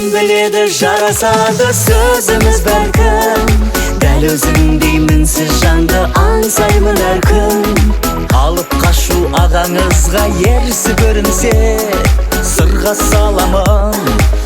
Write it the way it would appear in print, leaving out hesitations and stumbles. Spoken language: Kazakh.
Kim biledi jarasada sözümüz bəlkім. Dәл өзіңдей мінсіз жанды аңсаймын әр күн. Алып қашу ағаңызға ерсі көрінсе, сырға саламын